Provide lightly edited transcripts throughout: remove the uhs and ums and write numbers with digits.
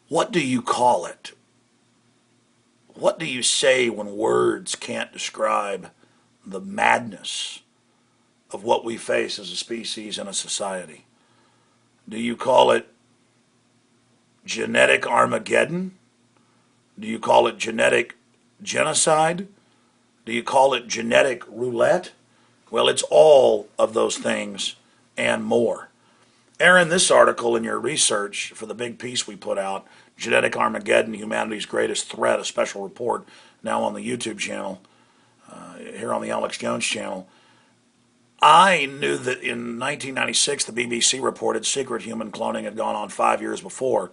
What do you call it? What do you say when words can't describe the madness of what we face as a species and a society? Do you call it genetic Armageddon? Do you call it genetic genocide? Do you call it genetic roulette? Well, it's all of those things and more. Aaron, this article in your research for the big piece we put out, Genetic Armageddon, Humanity's Greatest Threat, a special report now on the YouTube channel, here on the Alex Jones channel. I knew that in 1996 the BBC reported secret human cloning had gone on 5 years before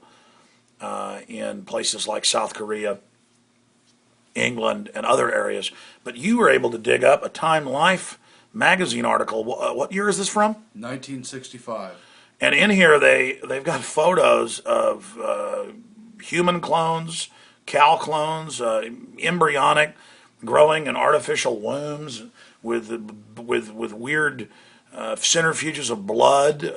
in places like South Korea, England, and other areas. But you were able to dig up a Time Life magazine article. What year is this from? 1965. And in here they've got photos of human clones, cow clones, embryonic, growing in artificial wombs with weird centrifuges of blood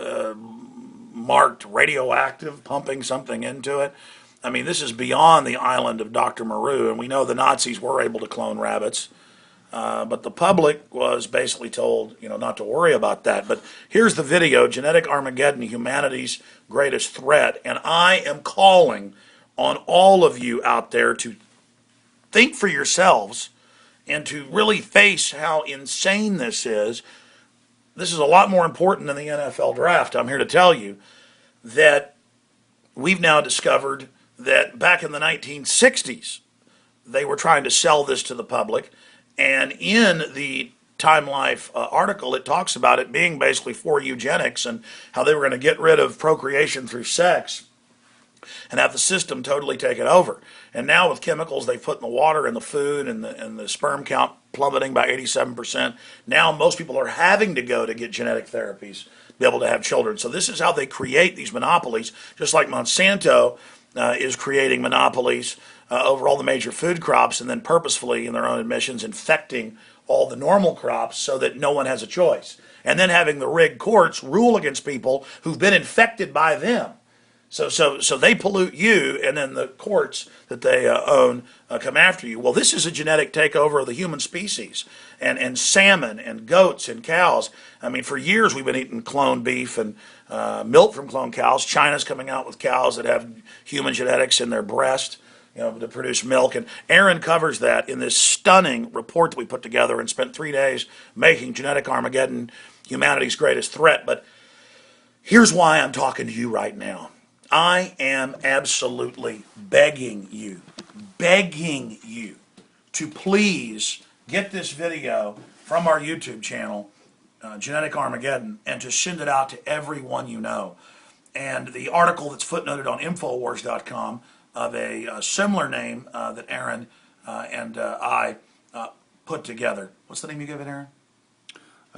marked radioactive, pumping something into it. I mean, this is beyond the island of Dr. Moreau, and we know the Nazis were able to clone rabbits. But the public was basically told, not to worry about that. But here's the video, Genetic Armageddon, Humanity's Greatest Threat. And I am calling on all of you out there to think for yourselves and to really face how insane this is. This is a lot more important than the NFL draft. I'm here to tell you that we've now discovered that back in the 1960s, they were trying to sell this to the public. And in the Time Life article, it talks about it being basically for eugenics and how they were going to get rid of procreation through sex and have the system totally taken over. And now with chemicals they put in the water and the food and the sperm count plummeting by 87%, now most people are having to go to get genetic therapies to be able to have children. So this is how they create these monopolies, just like Monsanto is creating monopolies over all the major food crops and then purposefully, in their own admissions, infecting all the normal crops so that no one has a choice. And then having the rigged courts rule against people who've been infected by them. So they pollute you, and then the courts that they own come after you. Well, this is a genetic takeover of the human species, and salmon and goats and cows. I mean, for years we've been eating cloned beef and milk from cloned cows. China's coming out with cows that have human genetics in their breast, to produce milk. And Aaron covers that in this stunning report that we put together and spent 3 days making, Genetic Armageddon, Humanity's Greatest Threat. But here's why I'm talking to you right now. I am absolutely begging you to please get this video from our YouTube channel, Genetic Armageddon, and to send it out to everyone you know. And the article that's footnoted on Infowars.com of a similar name that Aaron and I put together. What's the name you gave it, Aaron?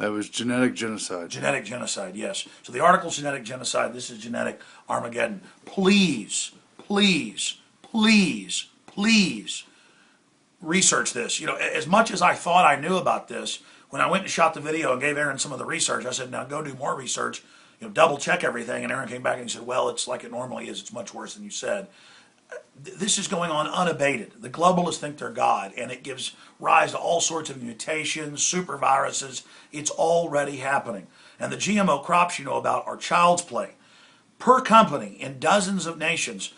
It was Genetic Genocide. Genetic Genocide, yes. So the article's Genetic Genocide. This is Genetic Armageddon. Please, please, please, please research this. As much as I thought I knew about this, when I went and shot the video and gave Aaron some of the research, I said, now go do more research, double check everything. And Aaron came back and he said, well, it's like it normally is. It's much worse than you said. This is going on unabated. The globalists think they're God, and it gives rise to all sorts of mutations, super viruses. It's already happening. And the GMO crops you know about are child's play. Per company, in dozens of nations,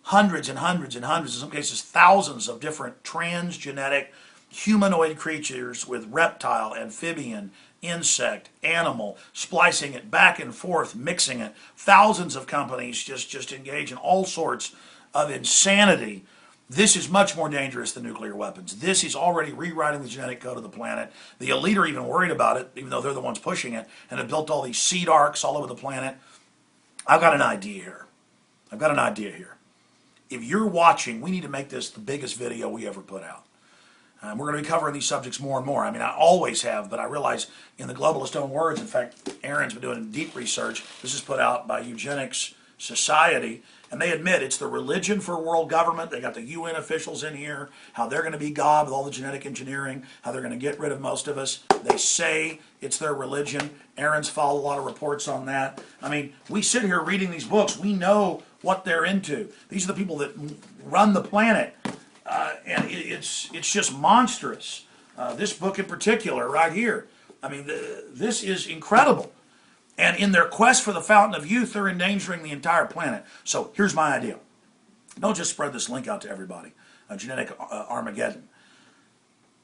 hundreds and hundreds and hundreds, in some cases thousands of different transgenic humanoid creatures with reptile, amphibian, insect, animal, splicing it back and forth, mixing it. Thousands of companies just engage in all sorts of insanity. This is much more dangerous than nuclear weapons. This is already rewriting the genetic code of the planet. The elite are even worried about it, even though they're the ones pushing it, and have built all these seed arcs all over the planet. I've got an idea here. If you're watching, we need to make this the biggest video we ever put out. We're going to be covering these subjects more and more. I mean, I always have, but I realize in the globalist own words, in fact, Aaron's been doing deep research. This is put out by Eugenics Society, and they admit it's the religion for world government. They got the UN officials in here, how they're going to be God with all the genetic engineering, how they're going to get rid of most of us. They say it's their religion. Aaron's followed a lot of reports on that. I mean, we sit here reading these books. We know what they're into. These are the people that run the planet, and it's just monstrous. This book in particular, right here. I mean, this is incredible. And in their quest for the fountain of youth, they're endangering the entire planet. So here's my idea. Don't just spread this link out to everybody. Genetic Armageddon.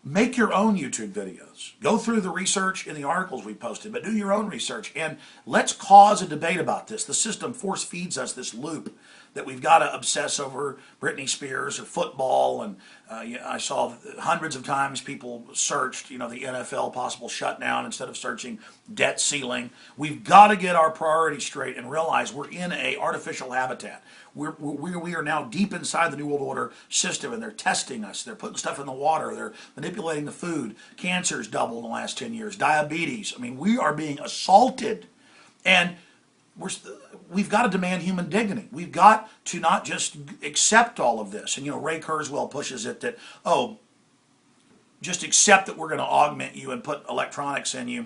Make your own YouTube videos. Go through the research in the articles we posted, but do your own research. And let's cause a debate about this. The system force feeds us this loop that we've got to obsess over Britney Spears or football. And I saw hundreds of times people searched, the NFL possible shutdown instead of searching debt ceiling. We've got to get our priorities straight and realize we're in a artificial habitat. We are now deep inside the New World Order system, and they're testing us. They're putting stuff in the water. They're manipulating the food. Cancer's doubled in the last 10 years. Diabetes. I mean, we are being assaulted. And we've got to demand human dignity. We've got to not just accept all of this. And, Ray Kurzweil pushes it that, just accept that we're going to augment you and put electronics in you,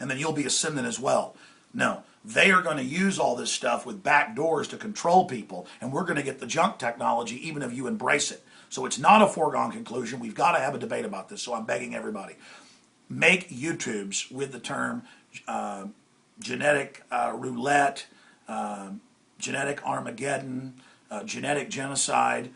and then you'll be ascendant as well. No. They are going to use all this stuff with back doors to control people, and we're going to get the junk technology even if you embrace it. So it's not a foregone conclusion. We've got to have a debate about this, so I'm begging everybody. Make YouTubes with the term genetic roulette, genetic Armageddon, genetic genocide.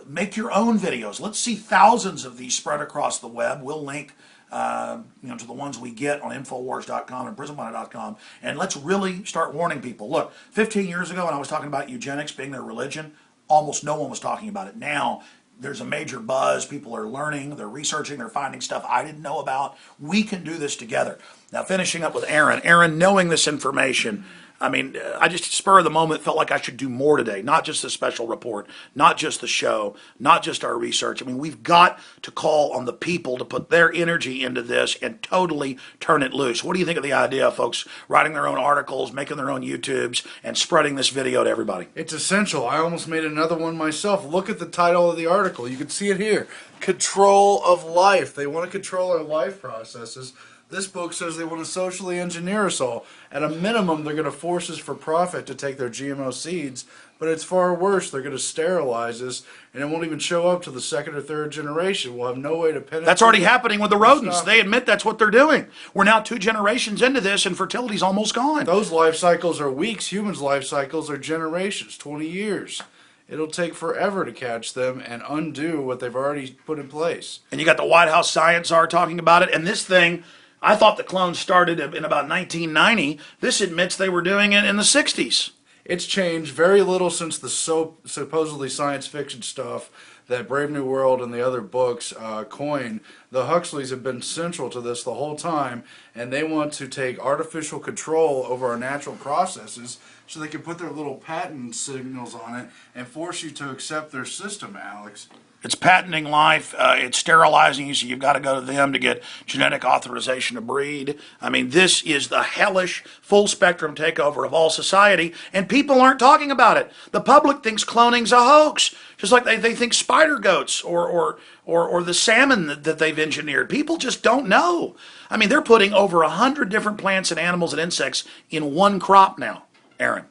Make your own videos. Let's see thousands of these spread across the web. We'll link to the ones we get on Infowars.com and PrisonPlanet.com, and let's really start warning people. Look, 15 years ago when I was talking about eugenics being their religion, almost no one was talking about it. Now, there's a major buzz. People are learning, they're researching, they're finding stuff I didn't know about. We can do this together. Now, finishing up with Aaron. Aaron, knowing this information, I mean, I just, spur of the moment, felt like I should do more today. Not just the special report, not just the show, not just our research. I mean, we've got to call on the people to put their energy into this and totally turn it loose. What do you think of the idea of folks writing their own articles, making their own YouTubes, and spreading this video to everybody? It's essential. I almost made another one myself. Look at the title of the article. You can see it here. Control of life. They want to control our life processes. This book says they want to socially engineer us all. At a minimum, they're going to force us for profit to take their GMO seeds, but it's far worse. They're going to sterilize us, and it won't even show up to the second or third generation. We'll have no way to penetrate. That's already happening with the rodents. They admit that's what they're doing. We're now 2 generations into this, and fertility's almost gone. Those life cycles are weeks. Humans' life cycles are generations, 20 years. It'll take forever to catch them and undo what they've already put in place. And you got the White House Science Czar talking about it, and this thing, I thought the clones started in about 1990. This admits they were doing it in the 60s. It's changed very little since the supposedly science fiction stuff that Brave New World and the other books coined. The Huxleys have been central to this the whole time, and they want to take artificial control over our natural processes so they can put their little patent signals on it and force you to accept their system, Alex. It's patenting life. It's sterilizing you, so you've got to go to them to get genetic authorization to breed. I mean, this is the hellish full-spectrum takeover of all society, and people aren't talking about it. The public thinks cloning's a hoax, just like they think spider goats or the salmon that they've engineered. People just don't know. I mean, they're putting over 100 different plants and animals and insects in one crop now, Aaron.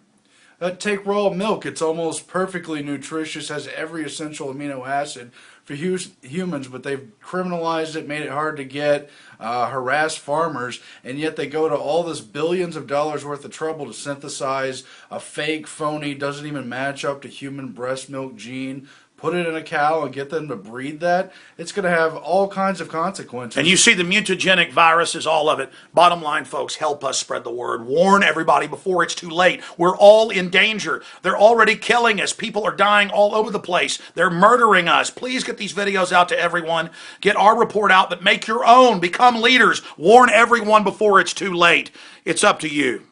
Take raw milk. It's almost perfectly nutritious, has every essential amino acid for humans, but they've criminalized it, made it hard to get, harassed farmers, and yet they go to all this billions of dollars worth of trouble to synthesize a fake, phony, doesn't even match up to human breast milk gene, put it in a cow and get them to breed that. It's going to have all kinds of consequences. And you see the mutagenic viruses, all of it. Bottom line, folks, help us spread the word. Warn everybody before it's too late. We're all in danger. They're already killing us. People are dying all over the place. They're murdering us. Please get these videos out to everyone. Get our report out, but make your own. Become leaders. Warn everyone before it's too late. It's up to you.